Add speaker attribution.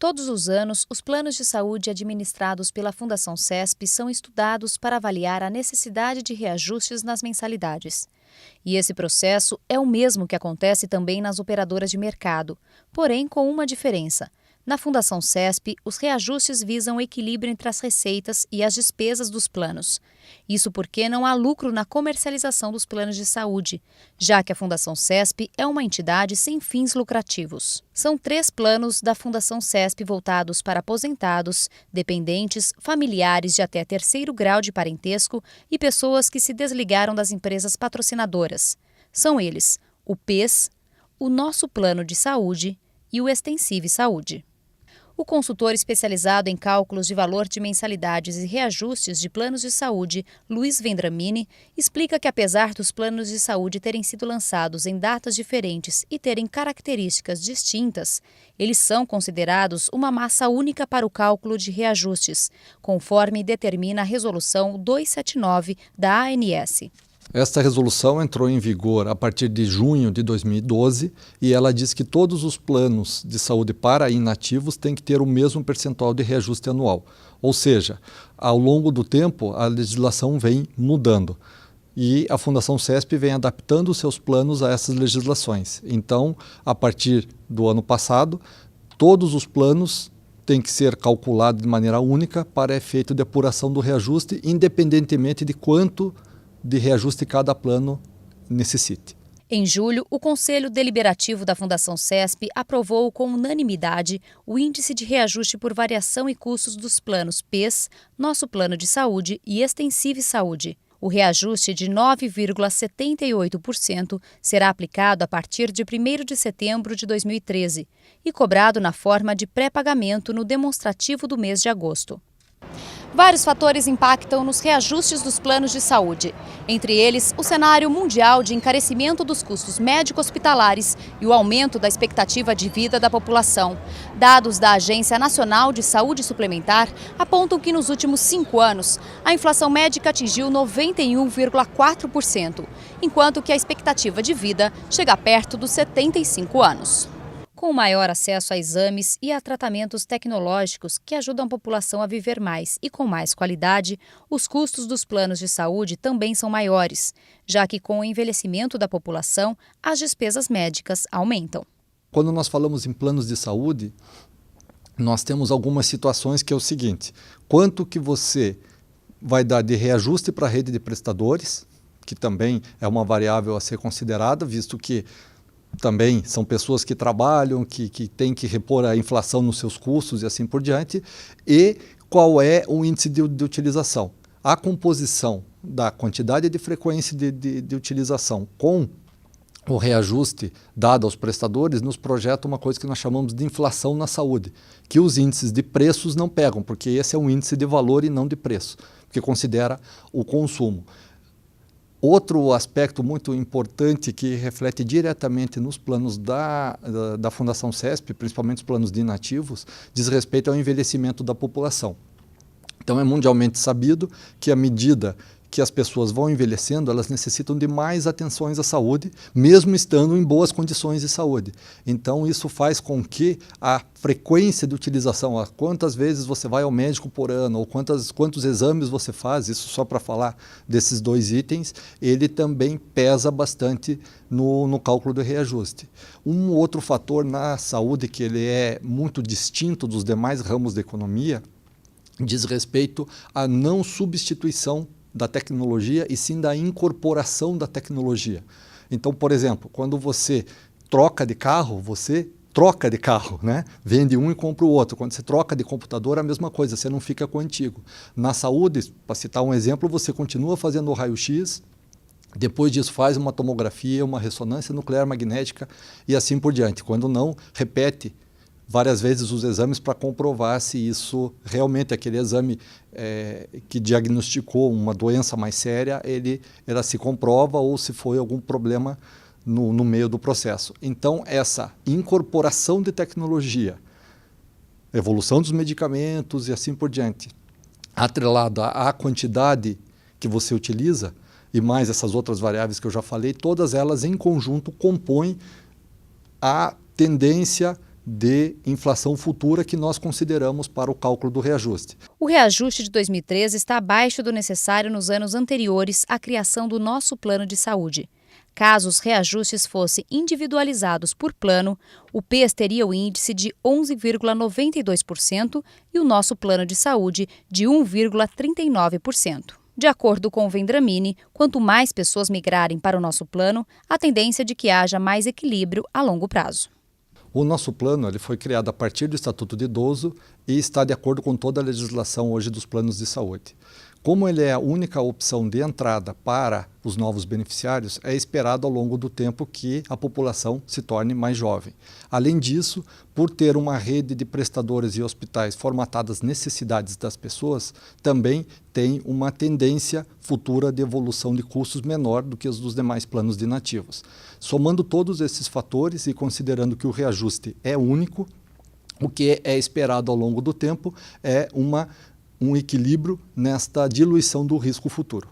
Speaker 1: Todos os anos, os planos de saúde administrados pela Fundação CESP são estudados para avaliar a necessidade de reajustes nas mensalidades. E esse processo é o mesmo que acontece também nas operadoras de mercado, porém com uma diferença. Na Fundação CESP, os reajustes visam o equilíbrio entre as receitas e as despesas dos planos. Isso porque não há lucro na comercialização dos planos de saúde, já que a Fundação CESP é uma entidade sem fins lucrativos. São 3 planos da Fundação CESP voltados para aposentados, dependentes, familiares de até 3º grau de parentesco e pessoas que se desligaram das empresas patrocinadoras. São eles o PES, o Nosso Plano de Saúde e o Extensive Saúde. O consultor especializado em cálculos de valor de mensalidades e reajustes de planos de saúde, Luiz Vendramini, explica que apesar dos planos de saúde terem sido lançados em datas diferentes e terem características distintas, eles são considerados uma massa única para o cálculo de reajustes, conforme determina a Resolução 279 da ANS.
Speaker 2: Esta resolução entrou em vigor a partir de junho de 2012 e ela diz que todos os planos de saúde para inativos têm que ter o mesmo percentual de reajuste anual. Ou seja, ao longo do tempo a legislação vem mudando e a Fundação CESP vem adaptando os seus planos a essas legislações. Então, a partir do ano passado, todos os planos têm que ser calculados de maneira única para efeito de apuração do reajuste, independentemente de quanto de reajuste cada plano necessite.
Speaker 1: Em julho, o Conselho Deliberativo da Fundação CESP aprovou com unanimidade o Índice de Reajuste por Variação e Custos dos planos PES, Nosso Plano de Saúde e Extensive Saúde. O reajuste de 9,78% será aplicado a partir de 1º de setembro de 2013 e cobrado na forma de pré-pagamento no demonstrativo do mês de agosto. Vários fatores impactam nos reajustes dos planos de saúde. Entre eles, o cenário mundial de encarecimento dos custos médico-hospitalares e o aumento da expectativa de vida da população. Dados da Agência Nacional de Saúde Suplementar apontam que nos últimos 5 anos, a inflação médica atingiu 91,4%, enquanto que a expectativa de vida chega perto dos 75 anos. Com maior acesso a exames e a tratamentos tecnológicos que ajudam a população a viver mais e com mais qualidade, os custos dos planos de saúde também são maiores, já que com o envelhecimento da população, as despesas médicas aumentam.
Speaker 2: Quando nós falamos em planos de saúde, nós temos algumas situações que é o seguinte: quanto que você vai dar de reajuste para a rede de prestadores, que também é uma variável a ser considerada, visto que também são pessoas que trabalham, que têm que repor a inflação nos seus custos e assim por diante, e qual é o índice de utilização. A composição da quantidade de frequência de utilização com o reajuste dado aos prestadores nos projeta uma coisa que nós chamamos de inflação na saúde, que os índices de preços não pegam, porque esse é um índice de valor e não de preço, porque considera o consumo. Outro aspecto muito importante que reflete diretamente nos planos da Fundação CESP, principalmente os planos de inativos, diz respeito ao envelhecimento da população. Então é mundialmente sabido que à medida que as pessoas vão envelhecendo, elas necessitam de mais atenções à saúde, mesmo estando em boas condições de saúde. Então isso faz com que a frequência de utilização, quantas vezes você vai ao médico por ano, ou quantos exames você faz, isso só para falar desses 2 itens, ele também pesa bastante no cálculo do reajuste. Um outro fator na saúde que ele é muito distinto dos demais ramos da economia, diz respeito à não substituição da tecnologia e sim da incorporação da tecnologia. Então, por exemplo, quando você troca de carro, né? Vende um e compra o outro. Quando você troca de computador, a mesma coisa, você não fica com o antigo. Na saúde, para citar um exemplo, você continua fazendo o raio-x, depois disso faz uma tomografia, uma ressonância nuclear magnética e assim por diante. Quando não, repete várias vezes os exames para comprovar se isso realmente, aquele exame que diagnosticou uma doença mais séria, ela se comprova ou se foi algum problema no meio do processo. Então, essa incorporação de tecnologia, evolução dos medicamentos e assim por diante, atrelada à quantidade que você utiliza e mais essas outras variáveis que eu já falei, todas elas em conjunto compõem a tendência de inflação futura que nós consideramos para o cálculo do reajuste.
Speaker 1: O reajuste de 2013 está abaixo do necessário nos anos anteriores à criação do nosso plano de saúde. Caso os reajustes fossem individualizados por plano, o PES teria o índice de 11,92% e o nosso plano de saúde de 1,39%. De acordo com o Vendramini, quanto mais pessoas migrarem para o nosso plano, a tendência é de que haja mais equilíbrio a longo prazo.
Speaker 2: O nosso plano ele foi criado a partir do Estatuto do Idoso e está de acordo com toda a legislação hoje dos planos de saúde. Como ele é a única opção de entrada para os novos beneficiários, é esperado ao longo do tempo que a população se torne mais jovem. Além disso, por ter uma rede de prestadores e hospitais formatadas às necessidades das pessoas, também tem uma tendência futura de evolução de custos menor do que os dos demais planos de nativos. Somando todos esses fatores e considerando que o reajuste é único, o que é esperado ao longo do tempo é um equilíbrio nesta diluição do risco futuro.